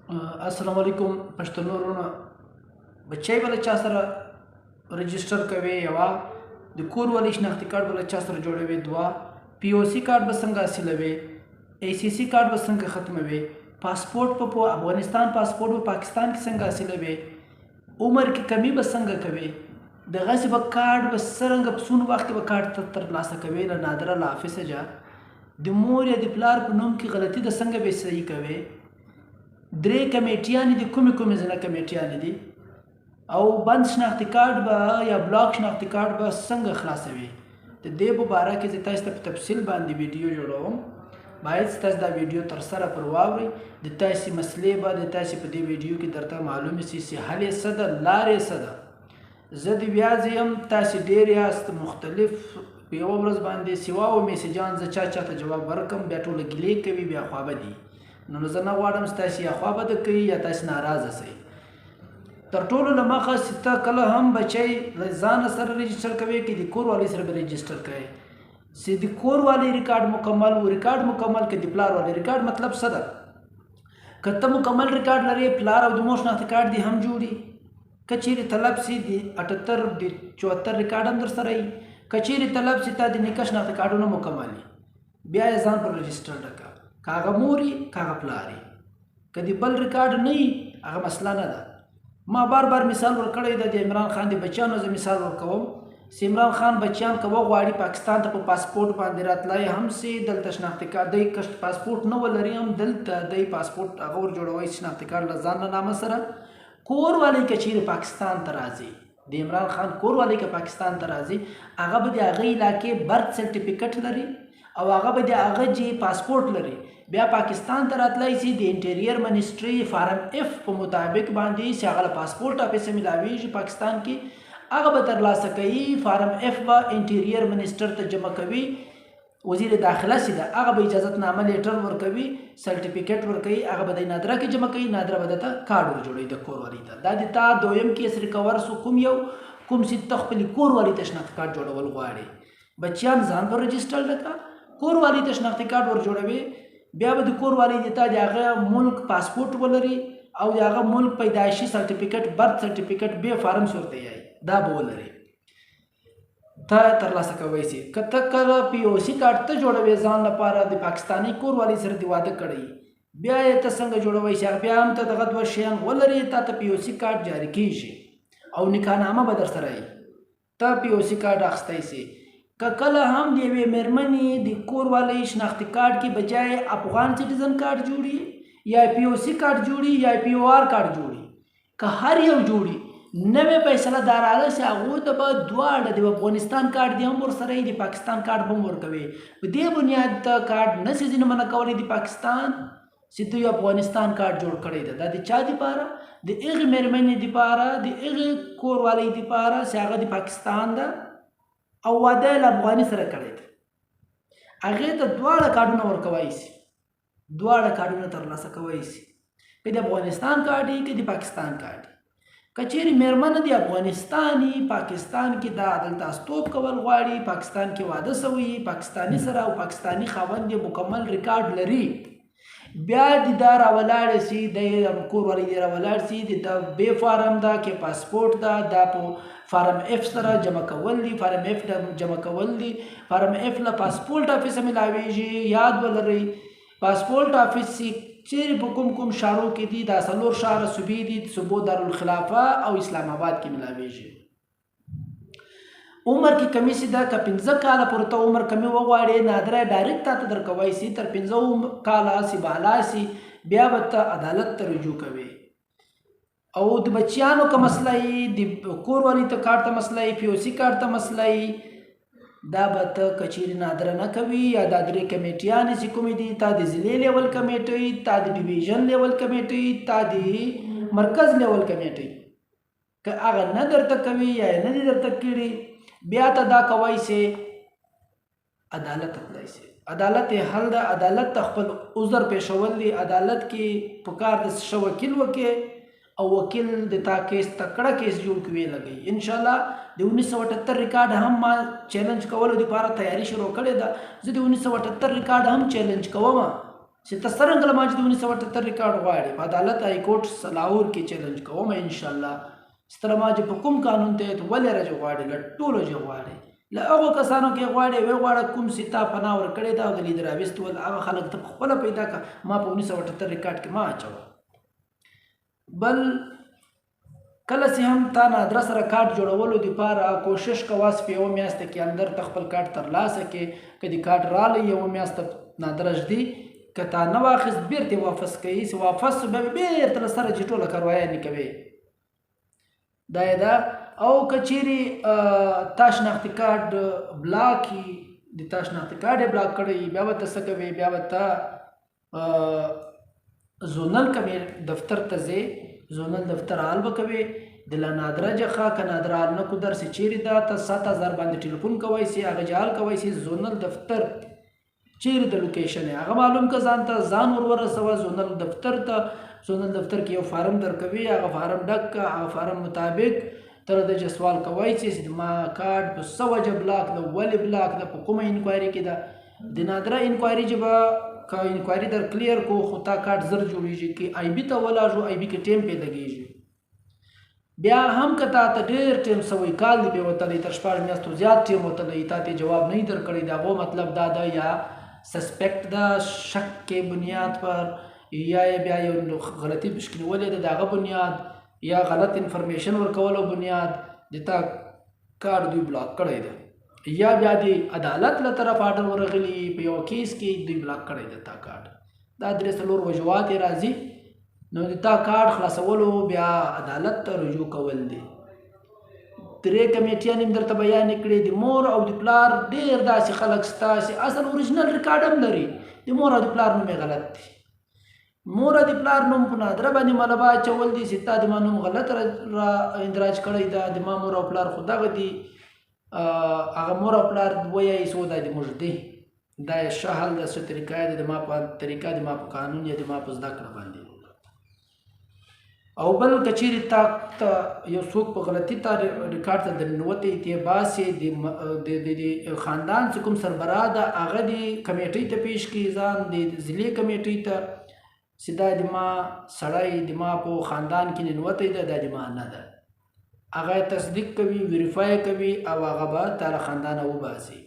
السلام علیکم پښتنو وروڼه بچی به له چا سره رجسټر کوي یوه د کور والی شناختي کارت به له چا سره جوړوي دوه پی او سی کارت به څنګه حاصلوي ای سی سی کارت به څنګه ختموي پاسپورټ په افغانستان پاسپورټ په پاکستان کې څنګه حاصلوي عمر کې کمی به څنګه کوي دغسې به کارت به څرنګه په څومره وخت کې به کارت ترلاسه کوي له نادره له حافظه جا د مور یا د پلار په نوم کې غلطي د څنګه به صحیح کوي درې کمیټیانې دي کومې ځینه کمیټیانې دي او بند شناختي کارت به یا بلاک شناختي کارت به څنګه خلاصوي د دې په باره کې زه تاسو ته په تفصیل باندې ویډیو جوړوم باید تاسو دا ویډیو تر سره پر واورئ د تاسې مسلې به د تاسې په دې ویډیو کې درته معلومه شي چې حل یې څه ده لارې څه ده زه د ویاز یم تاسې ډېر یاست مختلف په یوه ورځ باندې سوا او میسیجان زه چاته جواب ورکړم بیا ټوله ګیلې کوي بیا خوابه دي نو زه نه غواړم چې تاسې یا خوا بده کوي یا تاسې ناراضه شئ تر ټولو له مخه چې ته کله هم بچی له ځانه سره رجسټر کوې که د کور والي سره به رجسټر کوې چې د کور والي ریکارډ مکمل و ریکارډ مکمل که د پلار والي ریکارډ مطلب څه ده که ته مکمل ریکارډ لرې پلار او د مور شناختي کارت دې هم جوړي که چیرې طلب سي د 78 د 74 ریکارډ هم در سره وي که چیرې طلب سي تا د نیکه شناختي کارډونه مکمل وي بیا یې ځان پر رجسټر ډکه کاغه موري کاغه پلاري کدی بل ریکارډ نه هغه مسله نه ده ما بار مثال ورکړی د عمران خان د بچیانو زه مثال ورکوم چې عمران خان بچیان که وغواړي پاکستان ته په پاسپورټ باندې راتلای هم سي دلته شناختي کارت دی که پاسپورټ نه ولري هم دلته دی پاسپورټ هغه ور جوړوي شناختي کارت له ځان نه نامه سره کور والی که چیرې پاکستان ته راځي د عمران خان کور والی که پاکستان ته راځي هغه به د هغه علاقې برث سرټیفیکټ لري او هغه به د هغه جې پاسپورټ لري بیا پاکستان ته راتلای شي د انټیریر منسټري فارم اف په مطابق باندې چې هغه له پاسپورټ افیس ملاویږي پاکستان کې هغه به ترلاسه کوي فارم اف به انټیریر منسټر ته جمع کوي وزیر داخله سي ده هغه به اجازت نامه لیټر ورکوي سرټیفیکټ ورکوي هغه به د نادره کې جمع کوي نادره به درته کارډ ور جوړوي د کور والي ته دا د تا دویم کیس ریکور سو کوم چې ته خپل کور والي ته شناخت کارت جوړول غواړي بچیان ځان پر رجسټر لکه کور والی ته شناختي کارت ور جوړوي بیا به د کور والی د تا د هغه ملک پاسپورټ ولري او د هغه ملک پیدایشي سرټیفیکټ برث سرټیفیکټ به فارم ورته یي دا به ولري ته ترلاسه کوی شي که ته کله پی او سی کارت ته جوړوي ځان لپاره د پاکستاني کور والی سره د واده کړی بیا یې ته څنګه جوړوي شي بیا هم ته دغه دوه شیان ولري تا ته پی او سی کارت جاری کیږي او نکاحنامه به در سره وي ته پی او سی کارت اخیستی شي که کله هم د یوې مېرمنې د کور والی شناختي کارت کې بجای افغان سټیزن کارت جوړي یا پی او سی کارت جوړي یا پی او آر کارت جوړي که هر یو جوړي نوې فیصله دا راغله چې هغوی ته به دواړه د افغانستان کارت دی هم ورسره وي د پاکستان کارت به هم ورکوي په دې بنیاد ته کارت نه شي ځینې منع کولی د پاکستان چې دوی افغانستان کارت جوړ کړی ده دا د چا دپاره د هغې مېرمنې دپاره د هغې کور والی دپاره چې هغه د پاکستان ده او واده له افغاني سره کړی دی هغې ته دواړه کارډونه ورکوی شي دواړه کارډونه ترلاسه کوی شي که د افغانستان کارډ وي که د پاکستان کارډ وي که چیرې مېرمنه د افغانستان پاکستان کې دا دلته استوب کول غواړي پاکستان کې واده شوی پاکستاني سره او پاکستاني خاوند یې مکمل ریکارډ لري بیا د دا راولاړ شي د کور والی دی راولاړ شي د بې فارم ده کې پاسپورټ ده دا په فارم اف سره جمع کول دي فارم اف جمع کول دي فارم اف له پاسپورټ افیس ملاویږي یاد ولرئ پاسپورټ افیس چیرې په کوم ښارو کې دي دا څلور ښاره صوبې دي صوبو دارالخلافه او اسلام آباد کې ملاویږي عمر کې کمی سي ده که 15 کاله پورې ته عمر کمی وغواړې نادره ډایرکټ تا ته درکوی سي تر 15 کاله سي بالا سي بیا به ته عدالت ته رجوع کوې او د بچیانو که مسله یي د کور والی ته کارت ته مسله یي پی او سی کارت ته مسله یي دا به ته که چیرې نادره نه کوي یا دا درې کمیټیانې چې کومې دي تا د ضلع لیول کمیټۍ تا د ډیویژن لیول کمیټۍ تا د مرکز لیول کمیټۍ که هغه نه درته کوي یا نه دي درته کړي بیا ته دا کوی شي عدالت تللی شي عدالت حل ده عدالت ته خپل عذر پیښول دي عدالت کې پکار د ښه وکیل وکړي او وکیل د تا کیس تکړه کیس جوړ کړي لګي ان شاء الله د 1978 ریکارډ هم ما چیلنج کولو لپاره تیاری شروع کړې ده زه د 1978 ریکارډ هم چیلنج کوم چې ته څرنګه له ما چې د 1978 ریکارډ غواړې په عدالت های کورټ لاهور کې چیلنج کوم انشاءالله ستره ما چې په کوم قانون ته ولې راځي غواړې له ټولو چې غواړې له هغو کسانو کې غواړې وی غواړه کوم چې تا پناه ورکړې ده او د لیدر راویستول هغه خلک ته خپله پیدا کړه ما په 1978 ریکارډ کې ما اچوه بل کله چې هم تا نادره سره کارت جوړولو دپاره کوشش کوه چې په یوه میاشته کې اندر ته خپل کارت ترلاسه کړې که د کارت رالی یوه میاشته نادره ږدي که تا نه واخیست بیرته یې واپس کوي چې واپس به بیرته له سره چې ټوله کاروایانې کوي دا یې ده او که چیرې تا شناختي کارډ بلاک وي د تا شناختي کارډ یې بلاک کړی بیا به ته څه کوې بیا به ته زونل کمې دفتر ته ځې زونل دفتر حال به کوې د له نادره جخه که نادره حال نه کو درسې چیرې ده ته 7000 باندې ټلیفون کوی سي هغه جهال کوی سي زونل دفتر چیرې د لوکیشن هغه معلوم که ځان ته ځان ورسوه زونل دفتر ته زونل دفتر کې یو فارم درکوي هغه فارم ډک کړه هغه فارم مطابق ته د سوال کوی چې ما کارډ په څه وجه بلاک ده ولې بلاک ده په کومه انکوایري کې ده د نادره انکوایري چې به که انکوایري در کلیر کو خو تا کارډ زر جوړیږي که آی بي ته ولاړو آی بي کې ټیم پې لګیږي بیا هم که تا ته ډېر ټیم سوی کال دی پې وتلی تر 6 میاشتو زیات ټیم وتلی تا ته جواب نه درکړی د هغو مطلب دا ده یا سسپیکٹ ده شک کې بنیاد پر یا بیا یو غلطي مشکل ولې ده د هغه بنیاد یا غلط انفارمیشن ورکولو بنیاد د تا کارډ دوی بلاک کړی ده یا بیا د عدالت له طرف آرډر ورغلی په یو کیس کې دوی بلاک کړی ده تا کارډ دا 3 وجوهات یې راځي نو د تا کارډ خلاصولو بیا عدالت ته رجوع کول دي 3 کمیټیان هم درته بیان کړي د مور او د پلار ډېر داسې خلک شته چې اصل اوریجنل ریکارډ هم لري د مور او د پلار نوم یې غلط دی مور او د پلار نوم په نادره باندې ملبه اچول دي چې تا د ما نوم غلط را اندراج کړی ده د ما مور او پلار خو دغه دي هغه مور او پلار وایي څو دا د موږ دی دا یې ښه حل ده څه طریقه یې د ما په طریقه د ما په قانون یا د ما په زده کړه باندې او بل که چیرې تا یو څوک په غلطي تا ریکارډ ته درنوتی تی باسې د خاندان چې کوم سربراه ده هغه د کمیټۍ ته پیش کړي ځان د ضلعي کمیټۍ ته چې دا د ما سړی د ما په خاندان کې ننوتی ده دا د ما نه ده هغه تصدیق کوي ویریفای کوي او هغه به تا له خاندانه وباسي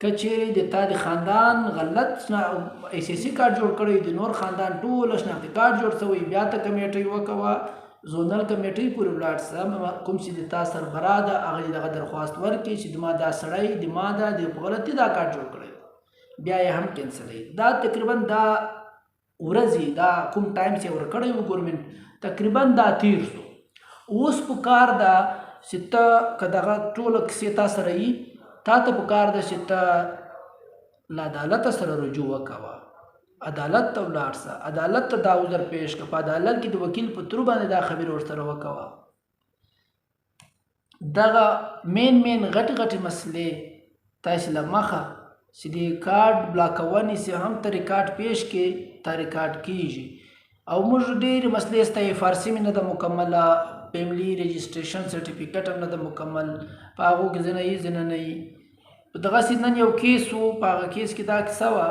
که چیرې د تا د خاندان غلط اساسي کارډ جوړ کړی د نور خاندان ټول شناختي کارډ جوړ شوی بیا ته کمیټۍ وکوه زونل کمیټۍ پورې ولاړ شه کوم چې د تا سربراه ده هغه دغه درخواست ورکړي چې د ما دا سړی د ما دا د په غلطي دا کارډ جوړ کړی بیا یې هم کینسلوي دا تقریبا دا ورځې دا کوم ټایم چې ورکړی و ګورمنټ تقریبا دا تیر شو اوس په کار ده چې ته که دغه ټوله کیسې تا سره وي تا ته په کار ده چې ته له عدالت سره رجوع وکوه عدالت ته ولاړ شه عدالت ته دا عذر پیش کړه په عدالت کې د وکیل په ترو باندې دا خبرې ورسره وکوه دغه مین غټې مسلې تاسې له مخه چې د کارډ بلاکونې چې هم ته ریکارډ پیش کې تا ریکارډ کیږي او موږ ډېرې مسلې سته فارسي مې نه ده مکمله فیملی رجسټریشن سرټیفیکټ هم نه ده مکمل په هغو کې ځینه یي ځینه نه یي په دغسې نن یو کیس و په هغه کیس کې دا کیسه وه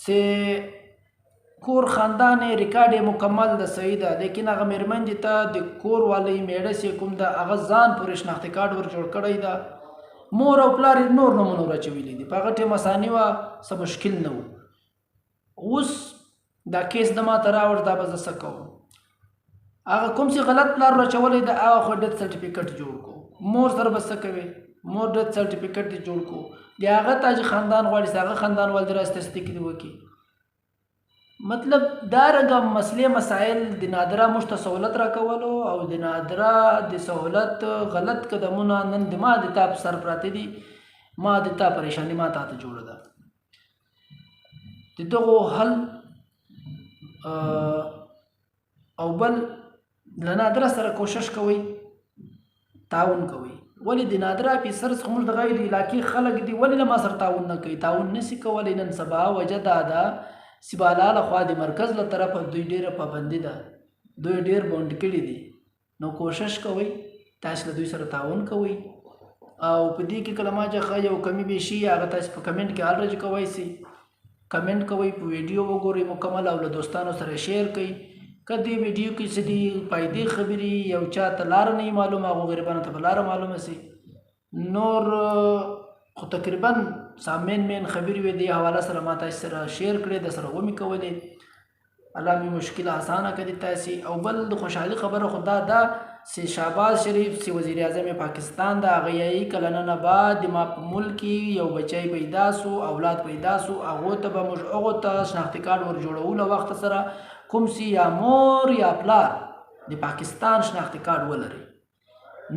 چې کور خاندان یې ریکارډ یې مکمل ده صحیح ده لیکن هغه مېرمن ته د کور والی میړه چې کوم ده هغه ځان پورې شناختي کارډ ور جوړ کړی ده مور او پلار یې نور نومونه ور اچولي دي په هغه ټیم اساني وه څه مشکل نه و اوس دا کیس د ما ته راوړ دا به زه څه کوم هغه کوم چې غلط پلار ور اچولی ده هغه خو ډیت سرټیفیکټ جوړ کړو مور سره به څه کوې مور ډیت سرټیفیکټ دې جوړ کړو د هغه ته چې خاندان غواړي چې هغه خاندان والده راځي تصدیق دې وکړي مطلب دا رقم مسئلې مسائل د نادره موږ ته سهولت راکولو او د نادره د سهولت غلط قدمونه نن د ما د تا په سر پراته دي ما د تا پریشاني ما تا ته جوړه ده د دغو حل او بل له نادره سره کوشش کوئ تعاون کوئ ولې د نادره افیسر څخه موږ د غیر علاقې خلک دي ولې له ما سره تعاون نه کوي تعاون نشي کولی نن سبا وجه دا ده چې بالا لخوا د مرکز له طرفه دوی ډېره پابندي ده دوی ډېر بونډ کړي دي نو کوشش کوئ تاسو له دوی سره تعاون کوئ او په دې کې کله ما چې یو کمی به شي هغه تاسو په کمنټ کې الرج کوئ سي کمنټ کوئ، په ویډیو وګورئ مکمل او له دوستانو سره شیر کړئ. که دې ویډیو کې څه دي فایدې خبرې یو چا ته لاره نه معلومه هغو غریبانو ته به لاره معلومه سي. نور خو تقریبا مین خبرې وې دې حواله سره ما تاسو سره شیر کړې، د سره ومې کولې. الله مې مشکل آسانه کړي تاسې. او بل د خوشحالي خبره خو دا چې شهباز شریف چې وزیر اعظم پاکستان د هغه یایي کلنه نه بعد د ما په ملک کې یو بچی پیدا سو، اولاد پیدا سو، هغو ته به موږ هغو ته شناختي کارډ ور جوړو له وخت سره کوم چې یا مور یا پلار د پاکستان شناختي کارډ ولري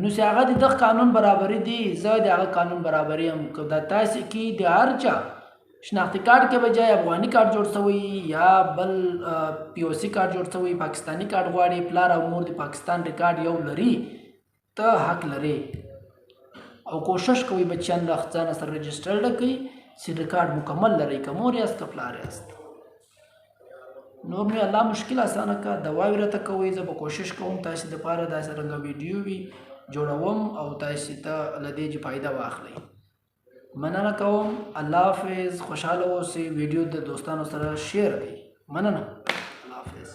نو چې هغه د دغه قانون برابري دي، زه د هغه قانون برابري هم که د تاسې کې د هر چا شناختي کارډ کې بجای افغاني کارډ جوړ شوی یا بل پی او سی کارډ جوړ شوی، پاکستاني کارډ غواړي، پلار او مور د پاکستان ریکارډ یو لري، ته حق لري. او کوشش کوئ بچیان له ځان سره رجسټرډ کړئ چې ریکارډ مکمل لرئ، که مور یاست که پلار یاست. نور مې الله مشکل اسانه کا، دواوې راته کوئ، زه به کوشش کوم تاسې دپاره داسې رنګه ویډیو وي جوړوم او تاسې ته له دې فایده واخلئ. مننه کوم. الله حافظ. خوشحاله اوسئ. ویډیو د دوستانو سره شیر کړئ. مننه. الله حافظ.